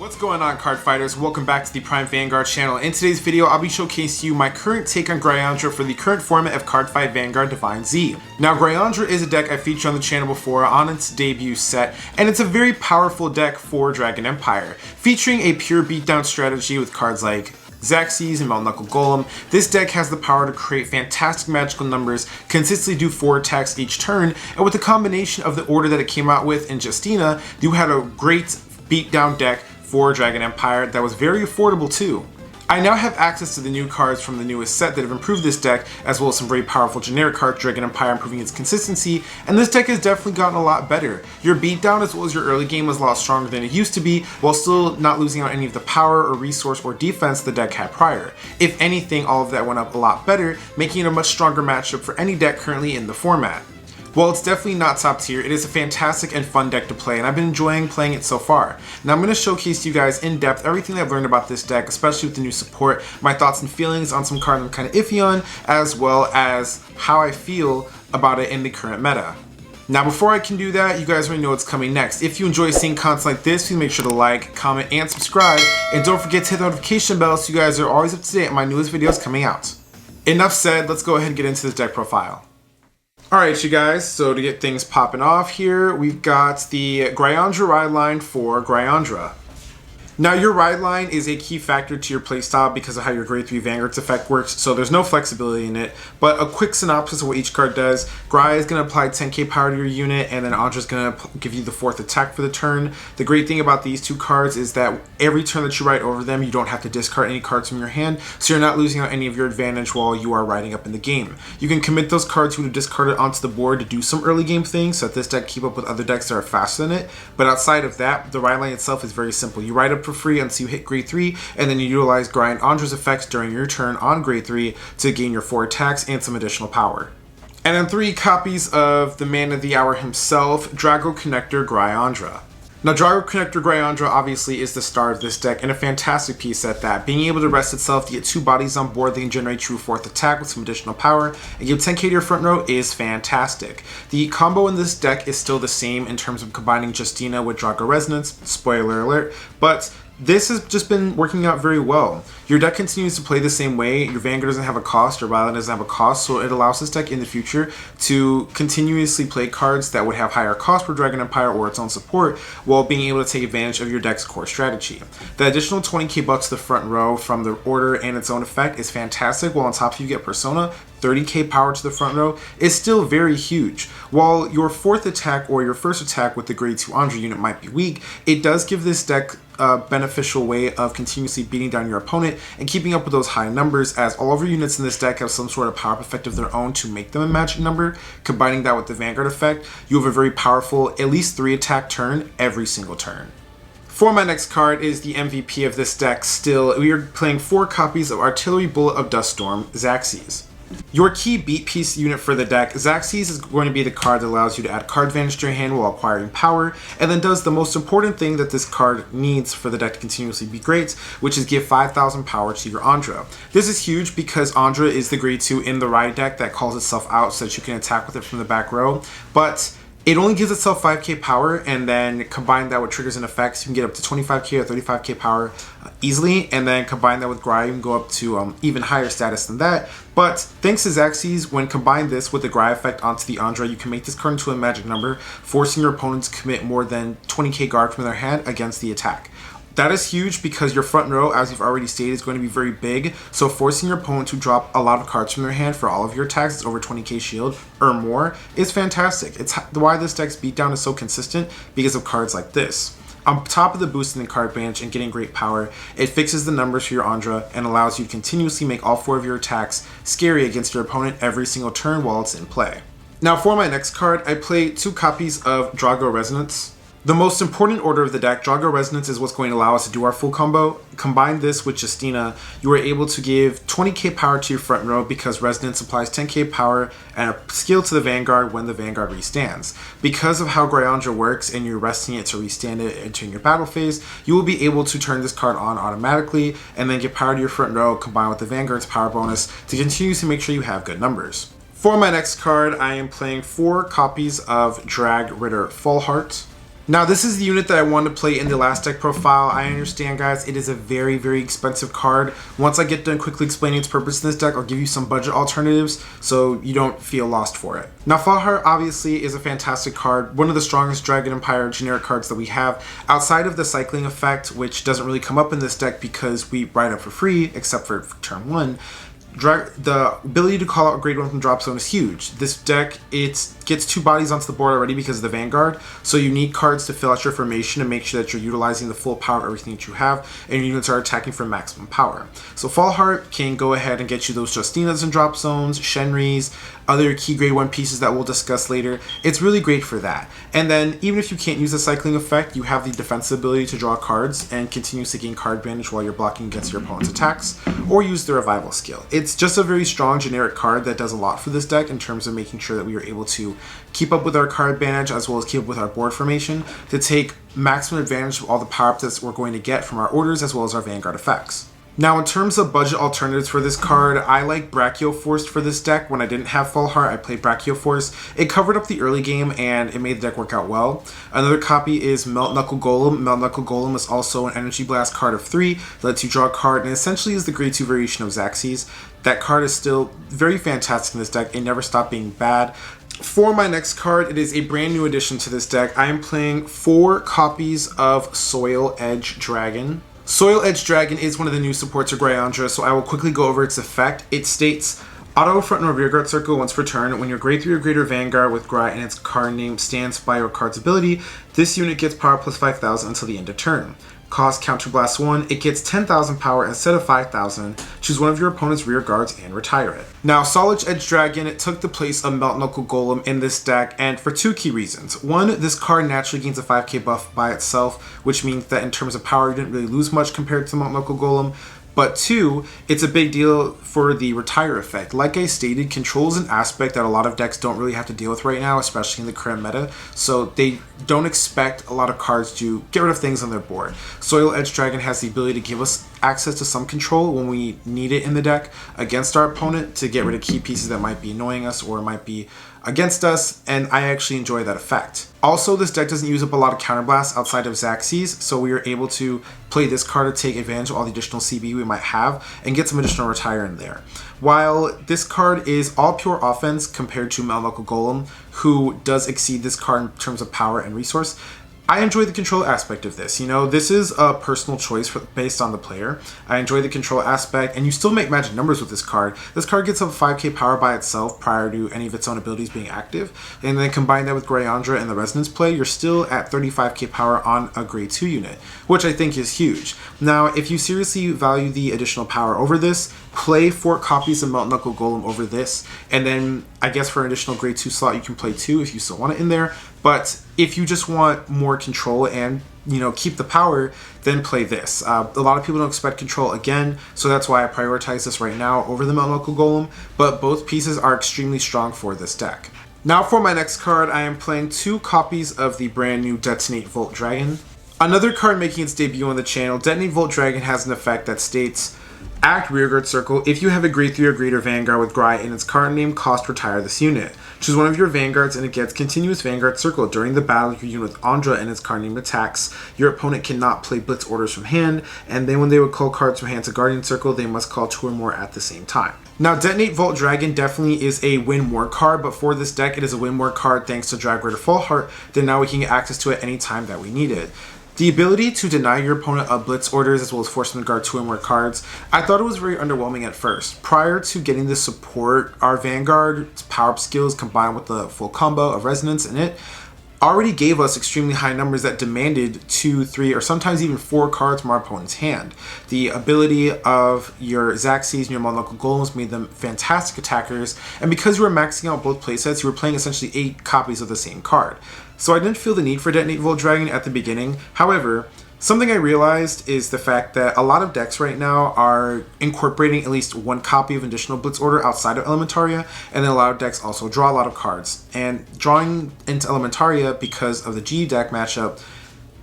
What's going on, card fighters? Welcome back to the Prime Vanguard channel. In today's video, I'll be showcasing to you my current take on Grhyaundra for the current format of Cardfight Vanguard Divine Z. Now, Grhyaundra is a deck I featured on the channel before on its debut set, and it's a very powerful deck for Dragon Empire. Featuring a pure beatdown strategy with cards like Xaxes and Melt Knuckle Golem, this deck has the power to create fantastic magical numbers, consistently do 4 attacks each turn, and with the combination of the order that it came out with in Justina, you had a great beatdown deck for Dragon Empire that was very affordable too. I now have access to the new cards from the newest set that have improved this deck, as well as some very powerful generic cards, Dragon Empire improving its consistency, and this deck has definitely gotten a lot better. Your beatdown as well as your early game was a lot stronger than it used to be, while still not losing out any of the power or resource or defense the deck had prior. If anything, all of that went up a lot better, making it a much stronger matchup for any deck currently in the format. While it's definitely not top tier, it is a fantastic and fun deck to play, and I've been enjoying playing it so far. Now I'm going to showcase to you guys in depth everything that I've learned about this deck, especially with the new support, my thoughts and feelings on some cards I'm kind of iffy on, as well as how I feel about it in the current meta. Now before I can do that, you guys already know what's coming next. If you enjoy seeing content like this, please make sure to like, comment, and subscribe, and don't forget to hit the notification bell so you guys are always up to date on my newest videos coming out. Enough said, let's go ahead and get into this deck profile. Alright you guys, so to get things popping off here, we've got the Grhyaundra ride line for Grhyaundra. Now your ride line is a key factor to your playstyle because of how your grade 3 Vanguard's effect works, so there's no flexibility in it, but a quick synopsis of what each card does. Gry is going to apply 10k power to your unit, and then Andra's going to give you the 4th attack for the turn. The great thing about these two cards is that every turn that you ride over them, you don't have to discard any cards from your hand, so you're not losing out any of your advantage while you are riding up in the game. You can commit those cards you would have discarded onto the board to do some early game things, so that this deck keep up with other decks that are faster than it, but outside of that, the ride line itself is very simple. You ride up for free until you hit grade 3, and then you utilize Grhyaundra's effects during your turn on grade 3 to gain your 4 attacks and some additional power. And then 3 copies of the man of the hour himself, Dragconnector Grhyaundra. Now Dragconnector Grhyaundra obviously is the star of this deck, and a fantastic piece at that. Being able to rest itself to get 2 bodies on board that can generate true 4th attack with some additional power and give 10k to your front row is fantastic. The combo in this deck is still the same in terms of combining Justina with Drago Resonance, spoiler alert, but this has just been working out very well. Your deck continues to play the same way, your Vanguard doesn't have a cost, your Violet doesn't have a cost, so it allows this deck in the future to continuously play cards that would have higher cost for Dragon Empire or its own support, while being able to take advantage of your deck's core strategy. The additional 20k bucks to the front row from the order and its own effect is fantastic, while on top of you get Persona, 30k power to the front row is still very huge. While your 4th attack or your 1st attack with the grade 2 Andra unit might be weak, it does give this deck a beneficial way of continuously beating down your opponent and keeping up with those high numbers, as all of your units in this deck have some sort of power up effect of their own to make them a magic number. Combining that with the Vanguard effect, you have a very powerful at least 3 attack turn every single turn. For my next card is the MVP of this deck still. We are playing 4 copies of Artillery Bullet of Duststorm, Xaxes. Your key beat piece unit for the deck, Xaxes is going to be the card that allows you to add card advantage to your hand while acquiring power, and then does the most important thing that this card needs for the deck to continuously be great, which is give 5,000 power to your Andra. This is huge because Andra is the grade 2 in the ride deck that calls itself out so that you can attack with it from the back row, but it only gives itself 5k power, and then combine that with triggers and effects, you can get up to 25k or 35k power easily, and then combine that with Gry, you can go up to even higher status than that. But thanks to Xaxes, when combine this with the Gry effect onto the Andra, you can make this card into a magic number, forcing your opponent to commit more than 20k guard from their hand against the attack. That is huge because your front row, as you've already stated, is going to be very big, so forcing your opponent to drop a lot of cards from their hand for all of your attacks, it's over 20k shield or more, is fantastic. It's why this deck's beatdown is so consistent, because of cards like this. On top of the boosting the card bench and getting great power, it fixes the numbers for your Andra and allows you to continuously make all 4 of your attacks scary against your opponent every single turn while it's in play. Now for my next card, I play 2 copies of Drago Resonance. The most important order of the deck, Drago Resonance, is what's going to allow us to do our full combo. Combine this with Justina, you are able to give 20k power to your front row because Resonance applies 10k power and a skill to the Vanguard when the Vanguard restands. Because of how Grhyaundra works and you're resting it to restand it entering your battle phase, you will be able to turn this card on automatically and then give power to your front row combined with the Vanguard's power bonus to continuously make sure you have good numbers. For my next card, I am playing 4 copies of Drag Ritter Full Heart. Now this is the unit that I wanted to play in the last deck profile. I understand, guys, it is a very, very expensive card. Once I get done quickly explaining its purpose in this deck, I'll give you some budget alternatives so you don't feel lost for it. Now Fallheart obviously is a fantastic card, one of the strongest Dragon Empire generic cards that we have, outside of the cycling effect, which doesn't really come up in this deck because we write up for free, except for turn 1. The ability to call out a grade 1 from drop zone is huge. This deck, it gets 2 bodies onto the board already because of the Vanguard, so you need cards to fill out your formation and make sure that you're utilizing the full power of everything that you have, and your units are attacking for maximum power. So Fallheart can go ahead and get you those Justinas in drop zones, Shenris, other key grade 1 pieces that we'll discuss later. It's really great for that. And then even if you can't use the cycling effect, you have the defensive ability to draw cards and continuously gain card advantage while you're blocking against your opponent's attacks, or use the revival skill. It's just a very strong generic card that does a lot for this deck in terms of making sure that we are able to keep up with our card advantage as well as keep up with our board formation to take maximum advantage of all the power-ups that we're going to get from our orders as well as our Vanguard effects. Now, in terms of budget alternatives for this card, I like Brachioforce for this deck. When I didn't have Fallheart, I played Brachioforce. It covered up the early game and it made the deck work out well. Another copy is Melt Knuckle Golem. Melt Knuckle Golem is also an Energy Blast card of 3 that lets you draw a card and essentially is the grade 2 variation of Xaxes. That card is still very fantastic in this deck. It never stopped being bad. For my next card, it is a brand new addition to this deck. I am playing 4 copies of Soil Edge Dragon. Soil Edge Dragon is one of the new supports of Grhyaundra, so I will quickly go over its effect. It states, auto front and rearguard circle once per turn. When your grade 3 or greater Vanguard with Gry and its card name stands by your card's ability, this unit gets power plus 5,000 until the end of turn. Cost Counterblast 1, it gets 10,000 power instead of 5,000. Choose one of your opponent's rear guards and retire it. Now, Soil Edge Dragon, it took the place of Melt Knuckle Golem in this deck, and for 2 key reasons. One, this card naturally gains a 5k buff by itself, which means that in terms of power, you didn't really lose much compared to Melt Knuckle Golem. But 2, it's a big deal for the retire effect. Like I stated, control is an aspect that a lot of decks don't really have to deal with right now, especially in the current meta. So they don't expect a lot of cards to get rid of things on their board. Soil Edge Dragon has the ability to give us access to some control when we need it in the deck against our opponent to get rid of key pieces that might be annoying us or might be against us, and I actually enjoy that effect. Also, this deck doesn't use up a lot of counterblasts outside of Xaxes, so we are able to play this card to take advantage of all the additional CB we might have and get some additional retire in there. While this card is all pure offense compared to Melt Knuckle Golem, who does exceed this card in terms of power and resource, I enjoy the control aspect of this. You know, this is a personal choice based on the player. I enjoy the control aspect, and you still make magic numbers with this card. This card gets up 5k power by itself prior to any of its own abilities being active, and then combine that with Grhyaundra and the Resonance play, you're still at 35k power on a grade 2 unit, which I think is huge. Now, if you seriously value the additional power over this, play 4 copies of Melt Knuckle Golem over this, and then I guess for an additional grade 2 slot you can play 2 if you still want it in there. But if you just want more control and, you know, keep the power, then play this. A lot of people don't expect control again, so that's why I prioritize this right now over the Melt Knuckle Golem, but both pieces are extremely strong for this deck. Now for my next card, I am playing 2 copies of the brand new Detonate Volt Dragon. Another card making its debut on the channel, Detonate Volt Dragon has an effect that states, act rearguard circle. If you have a grade 3 or greater Vanguard with Gry in its card name, cost retire this unit. Choose one of your Vanguards and it gets continuous Vanguard circle. During the battle, your unit with Grhyaundra and its card name attacks. Your opponent cannot play blitz orders from hand, and then when they would call cards from hand to Guardian Circle, they must call 2 or more at the same time. Now, Detonate Volt Dragon definitely is a win more card, but for this deck, it is a win more card thanks to Dragconnector Fallheart. Then now we can get access to it anytime that we need it. The ability to deny your opponent of blitz orders as well as force them to guard 2 or more cards, I thought it was very underwhelming at first. Prior to getting this support, our Vanguard's power-up skills combined with the full combo of Resonance in it already gave us extremely high numbers that demanded 2, 3, or sometimes even 4 cards from our opponent's hand. The ability of your Xaxes and your Melt Knuckle Golems made them fantastic attackers, and because you were maxing out both playsets, you were playing essentially 8 copies of the same card. So I didn't feel the need for Detonate Volt Dragon at the beginning. However, something I realized is the fact that a lot of decks right now are incorporating at least 1 copy of additional Blitz Order outside of Elementaria, and then a lot of decks also draw a lot of cards. And drawing into Elementaria because of the G deck matchup,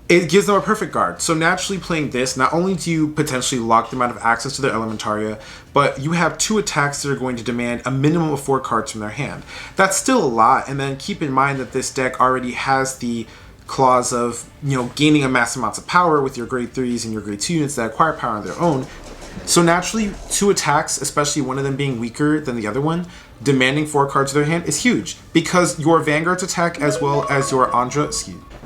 it gives them a perfect guard. So naturally playing this, not only do you potentially lock them out of access to their Elementaria, but you have 2 attacks that are going to demand a minimum of 4 cards from their hand. That's still a lot, and then keep in mind that this deck already has the clause of, gaining a mass amounts of power with your grade 3s and your grade 2 units that acquire power on their own. So naturally, 2 attacks, especially one of them being weaker than the other one, demanding 4 cards to their hand is huge, because your Vanguard's attack as well as your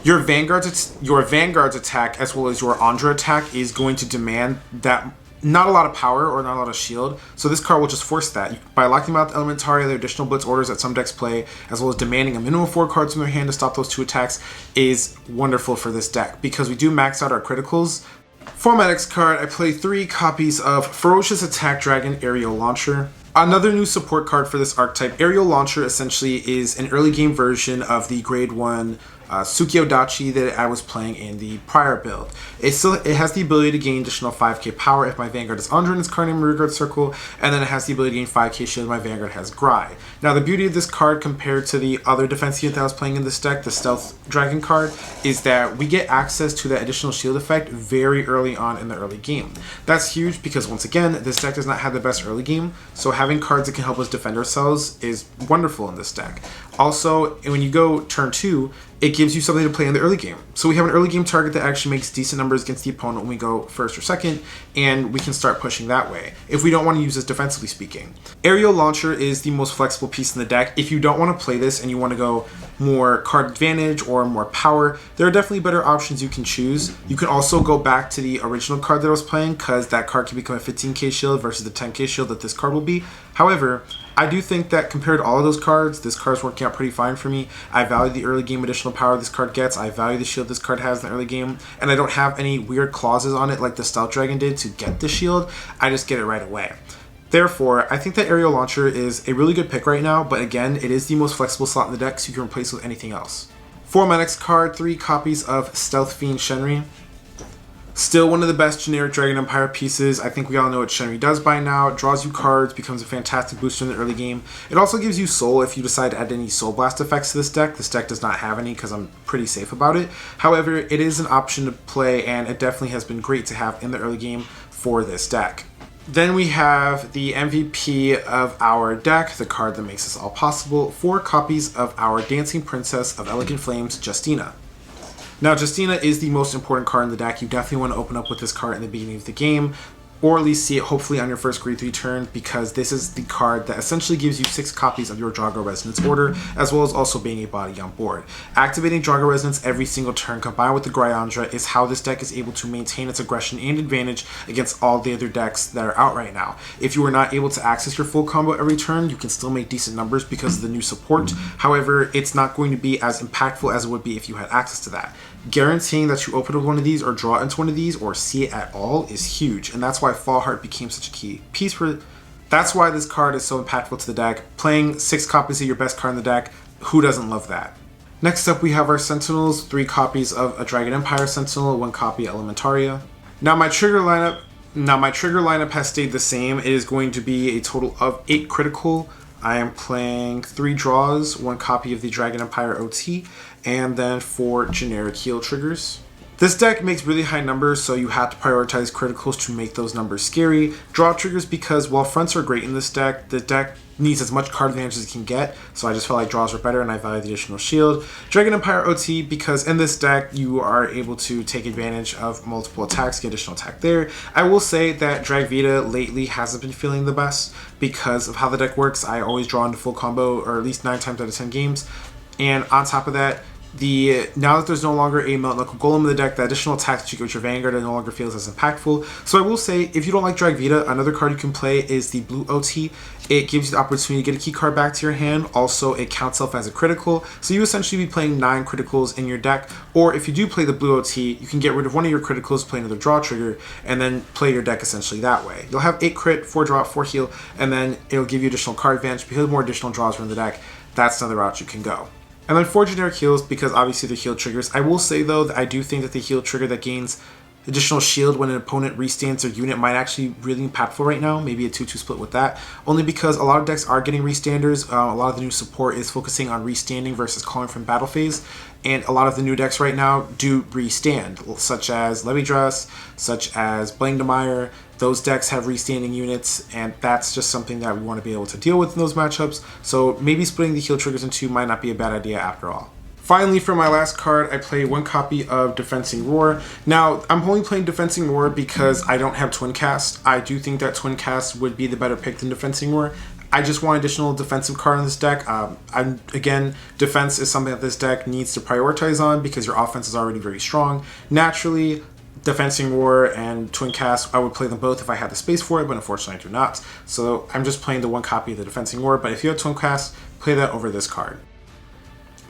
your Vanguard's attack as well as your Grhyaundra attack is going to demand that not a lot of power or not a lot of shield, so this card will just force that. By locking out the Elementaria, the additional blitz orders that some decks play, as well as demanding a minimum 4 cards from their hand to stop those 2 attacks, is wonderful for this deck, because we do max out our criticals. For my next card, I play 3 copies of Ferocious Attack Dragon Aerial Launcher. Another new support card for this archetype. Aerial Launcher essentially is an early game version of the grade 1 Tsukiodachi that I was playing in the prior build. It has the ability to gain additional 5k power if my Vanguard is under in its card name rearguard circle, and then it has the ability to gain 5k shield if my Vanguard has Grhyaundra. Now the beauty of this card compared to the other defense unit that I was playing in this deck, the Stealth Dragon card, is that we get access to that additional shield effect very early on in the early game. That's huge because, once again, this deck does not have the best early game, so having cards that can help us defend ourselves is wonderful in this deck. Also, when you go turn 2, it gives you something to play in the early game. So we have an early game target that actually makes decent numbers against the opponent when we go first or second, and we can start pushing that way, if we don't want to use this defensively speaking. Aerial Launcher is the most flexible piece in the deck. If you don't want to play this and you want to go more card advantage or more power, there are definitely better options you can choose. You can also go back to the original card that I was playing, because that card can become a 15k shield versus the 10k shield that this card will be. However, I do think that compared to all of those cards, this card's working out pretty fine for me. I value the early game additional power this card gets, I value the shield this card has in the early game, and I don't have any weird clauses on it like the Stealth Dragon did to get the shield. I just get it right away. Therefore, I think that Aerial Launcher is a really good pick right now, but again, it is the most flexible slot in the deck, so you can replace it with anything else. For my next card, 3 copies of Stealth Fiend Shenri. Still one of the best generic Dragon Empire pieces. I think we all know what Shenri does by now. It draws you cards, becomes a fantastic booster in the early game. It also gives you Soul if you decide to add any Soul Blast effects to this deck. This deck does not have any because I'm pretty safe about it. However, it is an option to play, and it definitely has been great to have in the early game for this deck. Then we have the MVP of our deck, the card that makes this all possible, 4 copies of our Dancing Princess of Elegant Flames, Justina. Now, Justina is the most important card in the deck. You definitely want to open up with this card in the beginning of the game, or at least see it hopefully on your first grade 3 turn, because this is the card that essentially gives you 6 copies of your Drago Resonance order, as well as also being a body on board. Activating Drago Resonance every single turn combined with the Grhyaundra is how this deck is able to maintain its aggression and advantage against all the other decks that are out right now. If you are not able to access your full combo every turn, you can still make decent numbers because of the new support. However, it's not going to be as impactful as it would be if you had access to that. Guaranteeing that you open with one of these or draw into one of these or see it at all is huge, and that's why Fallheart became such a key piece for. That's why this card is so impactful to the deck. Playing 6 copies of your best card in the deck, who doesn't love that? Next up, we have our Sentinels, 3 copies of a Dragon Empire Sentinel, 1 copy of Elementaria. Now my trigger lineup has stayed the same. It is going to be a total of 8 critical. I am playing 3 draws, 1 copy of the Dragon Empire OT, and then 4 generic heal triggers. This deck makes really high numbers, so you have to prioritize criticals to make those numbers scary. Draw triggers, because while fronts are great in this deck, the deck needs as much card advantage as it can get, so I just felt like draws were better and I value the additional shield. Dragon Empire OT, because in this deck you are able to take advantage of multiple attacks, get additional attack there. I will say that Drag Vita lately hasn't been feeling the best because of how the deck works. I always draw into full combo, or at least 9 times out of 10 games, and on top of that, now that there's no longer a Melt Knuckle Golem in the deck, the additional attacks that you get with your Vanguard no longer feels as impactful. So I will say, if you don't like Drag Vita, another card you can play is the Blue OT. It gives you the opportunity to get a key card back to your hand. Also, it counts itself as a critical, so you essentially be playing 9 criticals in your deck. Or if you do play the Blue OT, you can get rid of one of your criticals, play another draw trigger, and then play your deck essentially that way. You'll have 8 crit, 4 draw, 4 heal, and then it'll give you additional card advantage because more additional draws are in the deck. That's another route you can go. And then 4 generic heals, because obviously they're heal triggers. I will say though that I do think that the heal trigger that gains additional shield when an opponent restands their unit might actually be really impactful right now. Maybe a 2-2 split with that. Only because a lot of decks are getting restanders. A lot of the new support is focusing on restanding versus calling from battle phase. And a lot of the new decks right now do restand, such as Levy Dress, such as Blangdemeyer. Those decks have restanding units, and that's just something that we want to be able to deal with in those matchups. So maybe splitting the heal triggers in 2 might not be a bad idea after all. Finally, for my last card, I play one copy of Defensing Roar. Now, I'm only playing Defensing Roar because I don't have Twin Cast. I do think that Twin Cast would be the better pick than Defensing Roar. I just want additional defensive card in this deck. Again, defense is something that this deck needs to prioritize on because your offense is already very strong. Naturally, Defensing Roar and Twin Cast, I would play them both if I had the space for it, but unfortunately I do not. So I'm just playing the one copy of the Defensing Roar, but if you have Twin Cast, play that over this card.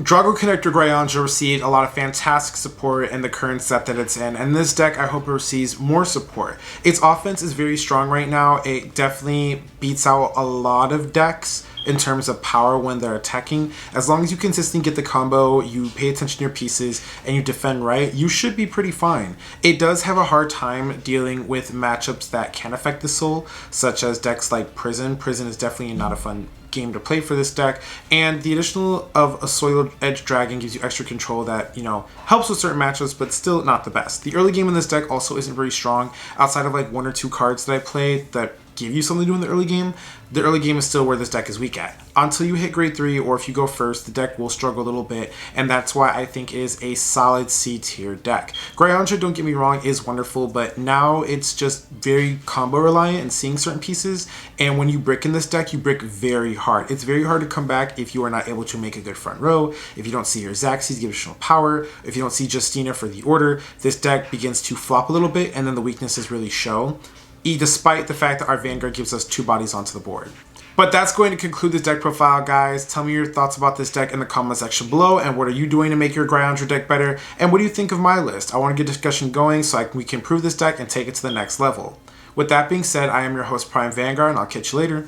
Dragconnector Grhyaundra received a lot of fantastic support in the current set that it's in, and this deck I hope it receives more support. Its offense is very strong right now. It definitely beats out a lot of decks in terms of power when they're attacking. As long as you consistently get the combo, you pay attention to your pieces, and you defend right, you should be pretty fine. It does have a hard time dealing with matchups that can affect the soul, such as decks like Prison. Prison is definitely not a fun game to play for this deck, and the additional of a Soiled Edge Dragon gives you extra control that, you know, helps with certain matchups, but still not the best. The early game in this deck also isn't very strong. Outside of like 1 or 2 cards that I play that give you something to do in the early game is still where this deck is weak at. Until you hit grade 3, or if you go first, the deck will struggle a little bit, and that's why I think it is a solid C tier deck. Grhyaundra, don't get me wrong, is wonderful, but now it's just very combo reliant and seeing certain pieces, and when you brick in this deck, you brick very hard. It's very hard to come back if you are not able to make a good front row, if you don't see your Xaxes give additional power, if you don't see Justina for the order. This deck begins to flop a little bit, and then the weaknesses really show, despite the fact that our Vanguard gives us 2 bodies onto the board. But that's going to conclude this deck profile, guys. Tell me your thoughts about this deck in the comment section below, and what are you doing to make your Grhyaundra deck better, and what do you think of my list? I want to get discussion going so we can improve this deck and take it to the next level. With that being said, I am your host, Prime Vanguard, and I'll catch you later.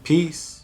Peace.